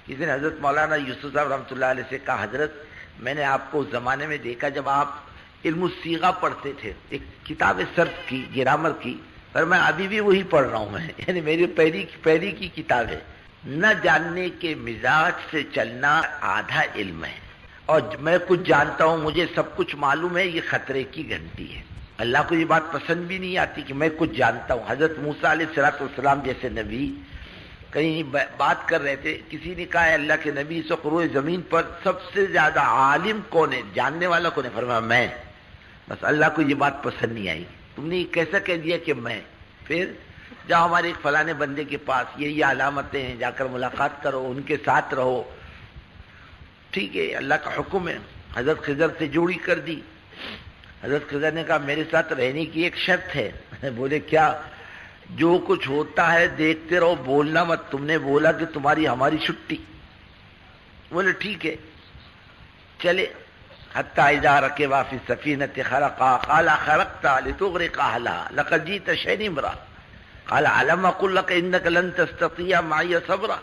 کسی نے حضرت مولانا یوسف صاحب رحمۃ اللہ علیہ سے کہا حضرت میں نے آپ کو اس زمانے میں دیکھا جب آپ علم الصیغہ پڑھتے تھے، ایک کتاب صرف کی گرامر کی، پر میں ابھی بھی وہی پڑھ رہا ہوں میں، یعنی میری پہلی کی کتاب ہے۔ نہ جاننے کے مزاج سے چلنا آدھا علم ہے، اور میں کچھ جانتا ہوں مجھے سب کچھ معلوم ہے، یہ خطرے کی گھنٹی ہے۔ اللہ کو یہ بات پسند بھی نہیں آتی کہ میں کچھ جانتا ہوں۔ حضرت موسیٰ علیہ السلام جیسے نبی کہیں بات کر رہے تھے، کسی نے کہا ہے اللہ کے نبی اس وقت روئے زمین پر سب سے زیادہ عالم کون ہے، جاننے والا کون ہے؟ فرمایا میں۔ بس اللہ کو یہ بات پسند نہیں آئی، تم نے کیسا کہہ دیا کہ میں؟ پھر جاؤ ہمارے ایک فلانے بندے کے پاس، یہ علامتیں ہیں، جا کر ملاقات کرو، ان کے ساتھ رہو۔ ٹھیک ہے، اللہ کا حکم ہے۔ حضرت خضر سے جوڑی کر دی۔ حضرت خضر نے کہا میرے ساتھ رہنے کی ایک شرط ہے۔ بولے کیا؟ جو کچھ ہوتا ہے دیکھتے رہو، بولنا مت۔ تم نے بولا کہ تمہاری ہماری چھٹی۔ بولے ٹھیک ہے، چلے۔ حتی اذا رکبا فی السفینۃ خرقا قال خرقت لتغرق اہلها لقد جئت شیئا امرا قال علم اقل لك انك لن تستطيع معي صبرا۔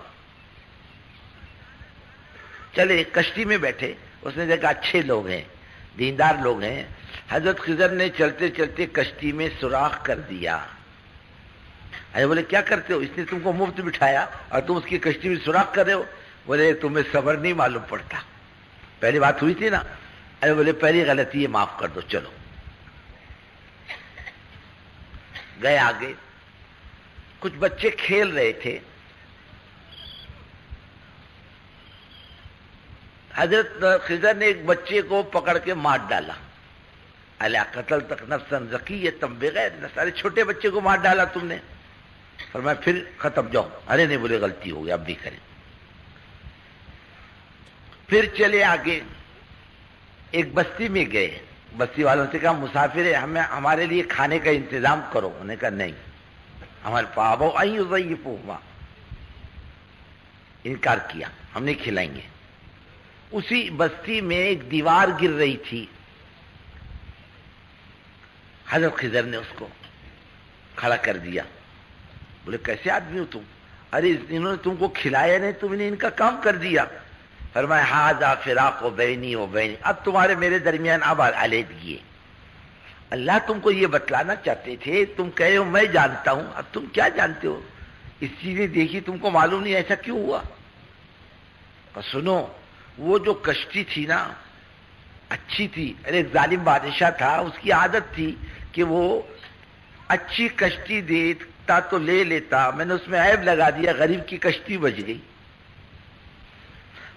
چلے کشتی میں بیٹھے، اس نے دیکھا اچھے لوگ ہیں، دیندار لوگ ہیں۔ حضرت خضر نے چلتے چلتے کشتی میں سوراخ کر دیا۔ ارے بولے کیا کرتے ہو؟ اس نے تم کو مفت بٹھایا اور تم اس کی کشتی میں سوراخ کر رہے ہو۔ بولے تمہیں صبر نہیں معلوم پڑتا، پہلی بات ہوئی تھی نا۔ ارے بولے پہلی غلطی ہے معاف کر دو، چلو۔ گئے آگے، کچھ بچے کھیل رہے تھے۔ حضرت خضر نے ایک بچے کو پکڑ کے مار ڈالا۔ الا قتلت نفسا زکیۃ بغیر نفس، ارے چھوٹے بچے کو مار ڈالا تم نے۔ فرمایا پھر ختم، جاؤ۔ ارے نہیں، بولے غلطی ہو گئی، اب نہیں کریں۔ پھر چلے آگے، ایک بستی میں گئے، بستی والوں سے کہا مسافر ہے، ہمارے لیے کھانے کا انتظام کرو۔ انہوں نے کہا نہیں، ہمارے پابو آئی یضیفوہما، انکار کیا، ہم نہیں کھلائیں گے۔ اسی بستی میں ایک دیوار گر رہی تھی، حضرت خضر نے اس کو کھڑا کر دیا۔ بولے کیسے آدمی ہو تم؟ ارے انہوں نے تم کو کھلایا نہیں، تم نے ان کا کام کر دیا۔ فرمایا ھذا فراق بینی و بین، اب تمہارے میرے درمیان اب علیحدگی ہے۔ اللہ تم کو یہ بتلانا چاہتے تھے، تم کہے ہو میں جانتا ہوں، اب تم کیا جانتے ہو؟ اس چیزیں دیکھی تم کو معلوم نہیں ایسا کیوں ہوا؟ اور سنو، وہ جو کشتی تھی نا اچھی تھی، ایک ظالم بادشاہ تھا، اس کی عادت تھی کہ وہ اچھی کشتی دیتا تو لے لیتا، میں نے اس میں عیب لگا دیا، غریب کی کشتی بچ گئی۔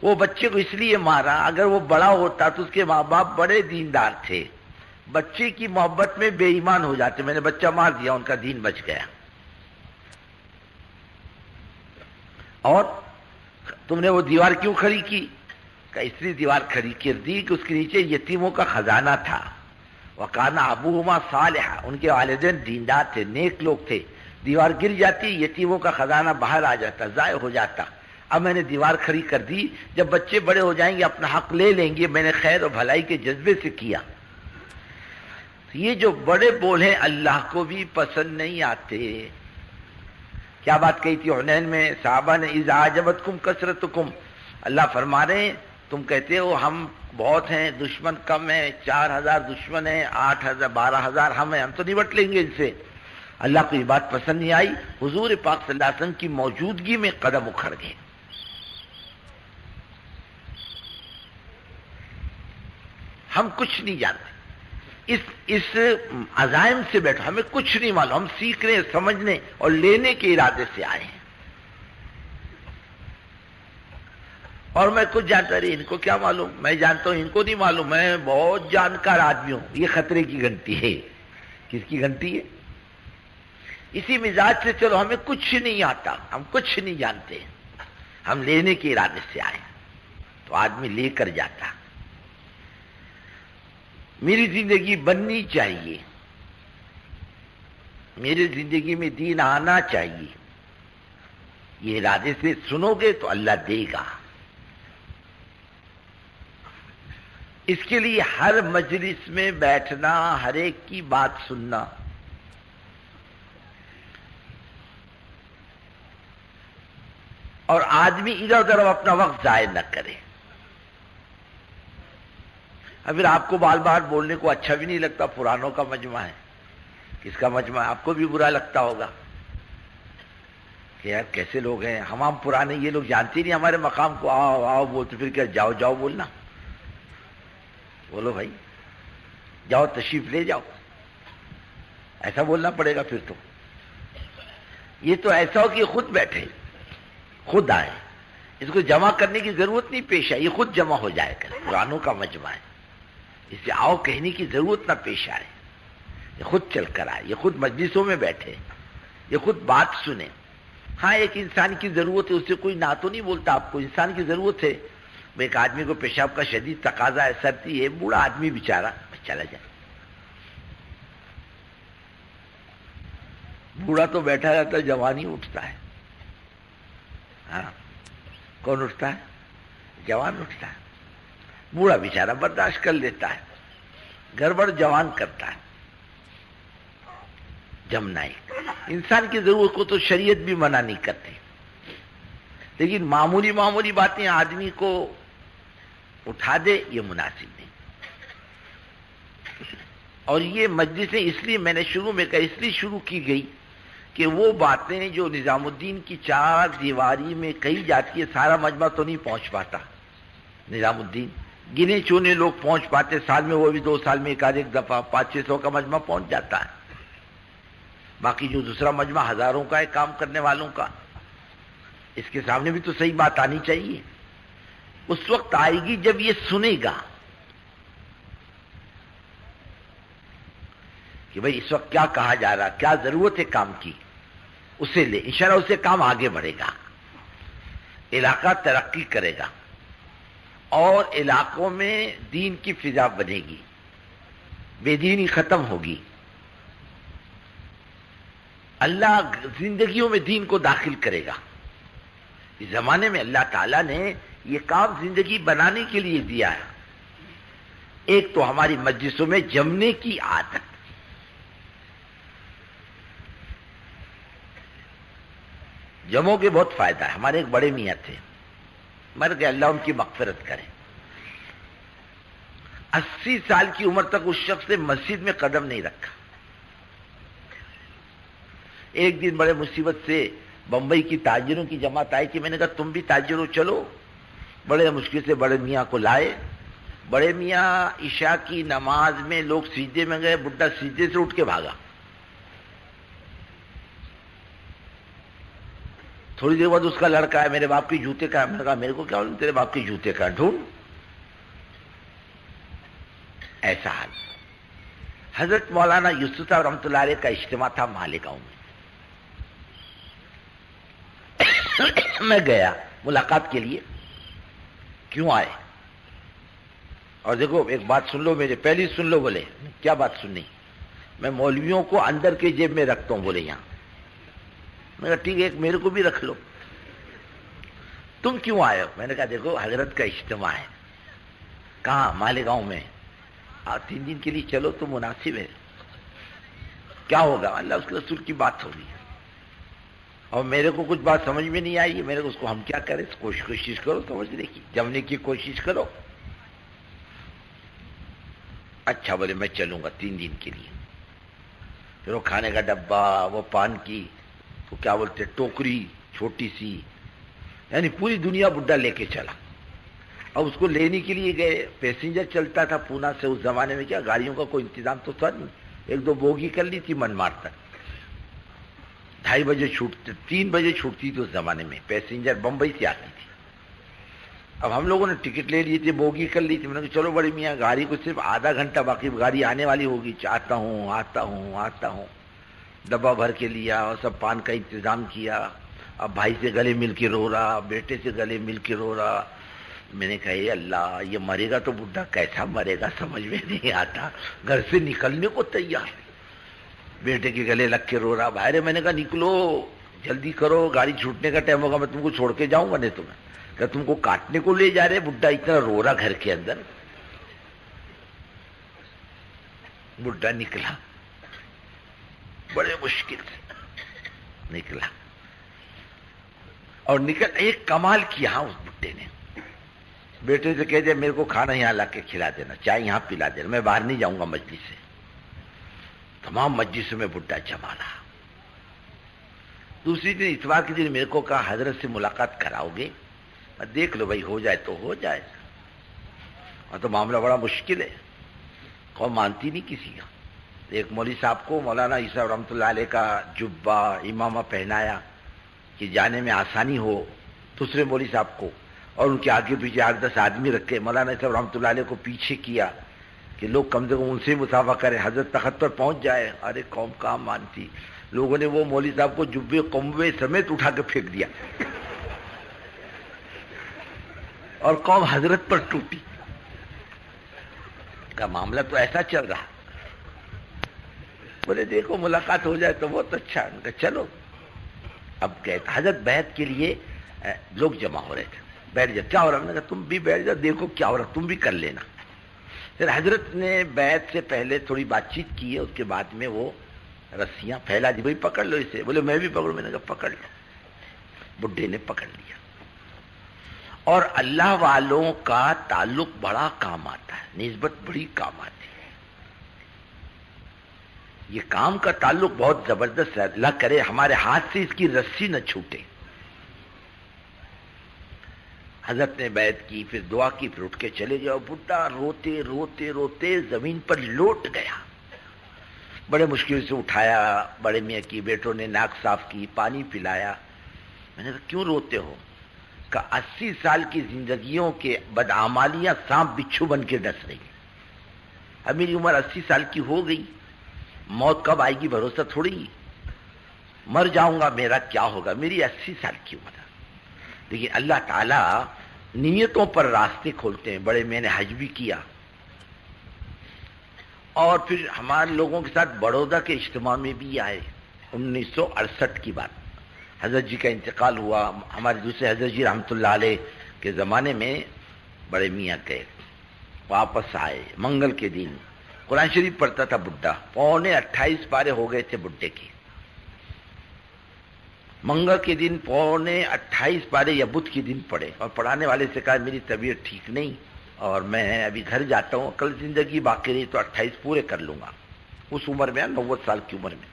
وہ بچے کو اس لیے مارا، اگر وہ بڑا ہوتا تو اس کے ماں باپ بڑے دیندار تھے، بچے کی محبت میں بے ایمان ہو جاتے، میں نے بچہ مار دیا، ان کا دین بچ گیا۔ اور تم نے وہ دیوار کیوں کھڑی کی؟ کہ اس لیے دیوار کھڑی کر دی کہ اس کے نیچے یتیموں کا خزانہ تھا۔ وَكَانَ أَبُوهُمَا صَالِحًا، ان کے والدین دیندار تھے، نیک لوگ تھے۔ دیوار گر جاتی، یتیموں کا خزانہ باہر آ جاتا، ضائع ہو جاتا۔ اب میں نے دیوار کھڑی کر دی، جب بچے بڑے ہو جائیں گے اپنا حق لے لیں گے، میں نے خیر و بھلائی کے جذبے سے کیا۔ یہ جو بڑے بول ہیں اللہ کو بھی پسند نہیں آتے۔ کیا بات کہی تھی حنین میں صحابہ نے؟ اذا اعجبتکم کثرتکم، اللہ فرما رہے ہیں تم کہتے ہو ہم بہت ہیں، دشمن کم ہیں، 4000 دشمن ہیں، 8000 12000 ہم ہیں، ہم تو نمٹ لیں گے ان سے۔ اللہ کو یہ بات پسند نہیں آئی، حضور پاک صلی اللہ علیہ وسلم کی موجودگی میں قدم اکھڑ گئے۔ ہم کچھ نہیں جانتے، اس عزائم سے بیٹھو، ہمیں کچھ نہیں معلوم، ہم سیکھنے، سمجھنے اور لینے کے ارادے سے آئے ہیں۔ اور میں کچھ جانتا نہیں، ان کو کیا معلوم؟ میں جانتا ہوں، ان کو نہیں معلوم، میں بہت جانکار آدمی ہوں۔ یہ خطرے کی گھنٹی ہے۔ کس کی گھنٹی ہے؟ اسی مزاج سے چلو، ہمیں کچھ نہیں آتا، ہم کچھ نہیں جانتے، ہم لینے کے ارادے سے آئے، تو آدمی لے کر جاتا۔ میری زندگی بننی چاہیے، میری زندگی میں دین آنا چاہیے، یہ ارادے سے سنو گے تو اللہ دے گا۔ اس کے لیے ہر مجلس میں بیٹھنا، ہر ایک کی بات سننا، اور آدمی ادھر ادھر اپنا وقت ضائع نہ کرے. اب پھر آپ کو بار بار بولنے کو اچھا بھی نہیں لگتا، پرانوں کا مجمع ہے، کس کا مجمع ہے، آپ کو بھی برا لگتا ہوگا کہ یار کیسے لوگ ہیں، ہم پرانے، یہ لوگ جانتے نہیں ہمارے مقام کو، آؤ آؤ بولتے، پھر کیا جاؤ جاؤ بولنا؟ بولو بھائی جاؤ تشریف لے جاؤ، ایسا بولنا پڑے گا پھر تو. یہ تو ایسا ہو کہ خود بیٹھے، خود آئے، اس کو جمع کرنے کی ضرورت نہیں پیش آئے، یہ خود جمع ہو جائے گا. پرانوں کا مجمع ہے، اس سے آؤ کہنے کی ضرورت نہ پیش آئے، یہ خود چل کر آئے، یہ خود مجلسوں میں بیٹھے، یہ خود بات سنے. ہاں ایک انسان کی ضرورت ہے، اس سے کوئی نہ تو نہیں بولتا، آپ کو انسان کی ضرورت ہے. ایک آدمی کو پیشاب کا شدید تقاضا ہے، سردی ہے، بوڑھا آدمی بیچارہ چلا جائے. بوڑھا تو بیٹھا رہتا ہے، جوان ہی اٹھتا ہے. ہاں کون اٹھتا ہے؟ جوان اٹھتا ہے. بوڑھا بیچارہ برداشت کر لیتا ہے، گڑبڑ جوان کرتا ہے. جمنا انسان کی ضرورت کو تو شریعت بھی منع نہیں کرتی، لیکن معمولی معمولی باتیں آدمی کو اٹھا دے، یہ مناسب نہیں. اور یہ مجلسیں اس لیے میں نے شروع میں کہا، اس لیے شروع کی گئی کہ وہ باتیں جو نظام الدین کی چار دیواری میں کہی جاتی ہے، سارا مجمع تو نہیں پہنچ پاتا. نظام الدین گنے چونے لوگ پہنچ پاتے، سال میں وہ بھی 2 سال میں ایک دفعہ 500-600 کا مجمع پہنچ جاتا ہے. باقی جو دوسرا مجمع ہزاروں کا ہے کام کرنے والوں کا، اس کے سامنے بھی تو صحیح بات آنی چاہیے. اس وقت آئے گی جب یہ سنے گا کہ بھئی اس وقت کیا کہا جا رہا، کیا ضرورت ہے کام کی، اسے لے، انشاءاللہ اسے کام آگے بڑھے گا، علاقہ ترقی کرے گا، اور علاقوں میں دین کی فضا بنے گی، بے دینی ختم ہوگی. اللہ زندگیوں میں دین کو داخل کرے گا. اس زمانے میں اللہ تعالیٰ نے یہ کام زندگی بنانے کے لیے دیا ہے. ایک تو ہماری مجلسوں میں جمنے کی عادت، جمعوں کے بہت فائدہ ہے. ہمارے ایک بڑے میاں تھے، مر گئے، اللہ ان کی مغفرت کرے. 80 سال کی عمر تک اس شخص نے مسجد میں قدم نہیں رکھا. ایک دن بڑے مصیبت سے بمبئی کی تاجروں کی جماعت آئی کہ میں نے کہا تم بھی تاجر ہو، چلو. بڑے مشکل سے بڑے میاں کو لائے. بڑے میاں عشاء کی نماز میں لوگ سجدے میں گئے، بڈھا سجدے سے اٹھ کے بھاگا. تھوڑی دیر بعد اس کا لڑکا ہے، میرے باپ کے جوتے کا ہے. میں نے کہا میرے کو کیا تیرے باپ کے جوتے کا ڈھونڈ. ایسا حال. حضرت مولانا یوسف صاحب رحمۃ اللہ علیہ کا اجتماع تھا مالیگاؤں میں. میں گیا ملاقات کے لیے. کیوں آئے؟ اور دیکھو ایک بات سن لو میرے، پہلی سن لو. بولے کیا بات سننی؟ میں مولویوں کو اندر کے جیب میں رکھتا ہوں. بولے یہاں. میں نے کہا ٹھیک ہے، ایک میرے کو بھی رکھ لو. تم کیوں آئے ہو؟ میں نے کہا دیکھو حضرت کا اجتماع ہے. کہاں؟ مالیگاؤں میں. 3 دن کے لیے چلو تو مناسب ہے. کیا ہوگا؟ اللہ اس کے رسول کی بات ہوگی. اور میرے کو کچھ بات سمجھ میں نہیں آئی. میرے کو اس کو ہم کیا کریں، کوشش کرو سمجھنے کی، جمنے کی کوشش کرو. اچھا بولے میں چلوں گا 3 دن کے لیے. پھر وہ کھانے کا ڈبہ، وہ پان کی تو کیا بولتے ٹوکری چھوٹی سی، یعنی پوری دنیا بڈھا لے کے چلا. اب اس کو لینے کے لیے گئے. پیسنجر چلتا تھا پونا سے. اس زمانے میں کیا گاڑیوں کا کوئی انتظام تو تھا نہیں. 1-2 بوگی کر لی تھی من مار تک. 2:30 بجے چھوٹتے، 3 بجے چھوٹتی تھی اس زمانے میں. پیسنجر بمبئی سے آتی تھی. اب ہم لوگوں نے ٹکٹ لے لی تھی، بوگی کر لی تھی. میں نے کہا چلو بڑے میاں گاڑی کو صرف آدھا گھنٹہ باقی، گاڑی آنے والی ہوگی. آتا ہوں. ڈبہ بھر کے لیا اور سب پان کا انتظام کیا. اب بھائی سے گلے مل کے رو رہا، بیٹے سے گلے مل کے رو رہا. میں نے کہا اے اللہ، یہ مرے گا تو بڈھا کیسا مرے گا سمجھ میں نہیں آتا. گھر سے نکلنے کو تیار. بیٹے کے گلے لگ کے رو رہا. بھائی میں نے کہا نکلو جلدی کرو، گاڑی چھوٹنے کا ٹائم ہوگا، میں تم کو چھوڑ کے جاؤں گا. نہیں تمہیں کہ تم کو کاٹنے کو لے جا رہے. بڈھا اتنا رو رہا گھر کے اندر. بڈھا نکلا، بڑے مشکل سے نکلا. اور نکل ایک کمال کیا اس بڈھے نے، بیٹے سے کہہ دیا میرے کو کھانا یہاں لا کے کھلا دینا، چائے یہاں پلا دینا، میں باہر نہیں جاؤں گا مجلس سے۔ تمام مجلسوں میں بڈھا جمع رہا۔ دوسری دن اتوار کے دن میرے کو کہا حضرت سے ملاقات کراؤ گے؟ میں دیکھ لو بھائی، ہو جائے تو ہو جائے، اور تو معاملہ بڑا مشکل ہے، قوم مانتی نہیں کسی کا۔ ایک مولوی صاحب کو مولانا عیسیٰ رحمۃ اللہ علیہ کا جبہ امامہ پہنایا کہ جانے میں آسانی ہو، دوسرے مولوی صاحب کو، اور ان کے آگے پیچھے 8-10 آدمی رکھے، مولانا صاحب رحمۃ اللہ علیہ کو پیچھے کیا کہ لوگ کم سے کم ان سے مسافہ کریں، حضرت تخت پر پہنچ جائے۔ ارے قوم کہاں مانتی، لوگوں نے وہ مولوی صاحب کو جبے قمبے سمیت اٹھا کے پھینک دیا، اور قوم حضرت پر ٹوٹی۔ کا معاملہ تو ایسا چل رہا۔ بولے دیکھو ملاقات ہو جائے تو بہت اچھا۔ ان کا چلو اب کہتا حضرت بیعت کے لیے لوگ جمع ہو رہے تھے، بیٹھ جاؤ، کیا ہو رہا؟ میں نے کہا تم بھی بیٹھ جاؤ، دیکھو کیا ہو رہا، تم بھی کر لینا۔ پھر حضرت نے بیعت سے پہلے تھوڑی بات چیت کی ہے، اس کے بعد میں وہ رسیاں پھیلا دی، بھائی پکڑ لو اسے۔ بولے میں بھی پکڑوں؟ میں نے کہا پکڑ لو۔ بڈھے نے پکڑ لیا۔ اور اللہ والوں کا تعلق بڑا کام آتا ہے، نسبت بڑی کام آتی ہے۔ یہ کام کا تعلق بہت زبردست ہے، اللہ کرے ہمارے ہاتھ سے اس کی رسی نہ چھوٹے۔ حضرت نے بیعت کی، پھر دعا کی، پھر اٹھ کے چلے گئے، اور بڈھا روتے روتے روتے زمین پر لوٹ گیا۔ بڑے مشکل سے اٹھایا، بڑے میاں کی بیٹوں نے ناک صاف کی، پانی پلایا۔ میں نے کہا کیوں روتے ہو؟ کہ 80 سال کی زندگیوں کے بدعمالیاں سانپ بچھو بن کے ڈس رہی۔ اب میری عمر 80 سال کی ہو گئی، موت کب آئے گی بھروسہ تھوڑی، مر جاؤں گا، میرا کیا ہوگا؟ میری 80 سال کی عمر ہے۔ لیکن اللہ تعالیٰ نیتوں پر راستے کھولتے ہیں۔ بڑے میں نے حج بھی کیا، اور پھر ہمارے لوگوں کے ساتھ بڑودہ کے اجتماع میں بھی آئے۔ 1968 کی بات، حضرت جی کا انتقال ہوا، ہمارے دوسرے حضرت جی رحمۃ اللہ علیہ کے زمانے میں بڑے میاں گئے، واپس آئے منگل کے دن۔ قرآن شریف پڑھتا تھا بڈھا، 28 پارے ہو گئے تھے بڈھے کے۔ منگل کے دن 28 پارے یا بدھ کے دن پڑھے، اور پڑھانے والے سے کہا میری طبیعت ٹھیک نہیں اور میں ابھی گھر جاتا ہوں، کل زندگی باقی رہی تو 28 پورے کر لوں گا۔ اس عمر میں 90 سال کی عمر میں۔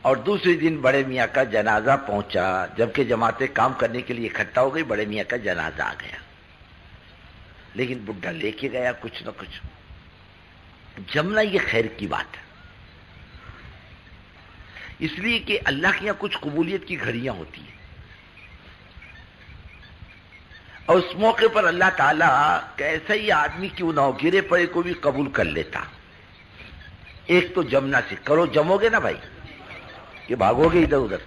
اور دوسرے دن بڑے میاں کا جنازہ پہنچا، جبکہ جماعتیں کام کرنے کے لیے اکٹھا ہو گئی، بڑے میاں کا جنازہ آ گیا، لیکن بڈھا لے کے گیا کچھ نہ کچھ۔ جمنا یہ خیر کی بات ہے، اس لیے کہ اللہ کے یہاں کچھ قبولیت کی گھڑیاں ہوتی ہیں، اور اس موقع پر اللہ تعالیٰ کیسا ہی آدمی کیوں نہ ہو، گرے پڑے کو بھی قبول کر لیتا۔ ایک تو جمنا سے کرو، جمو گے نا بھائی کہ بھاگو گے ادھر ادھر۔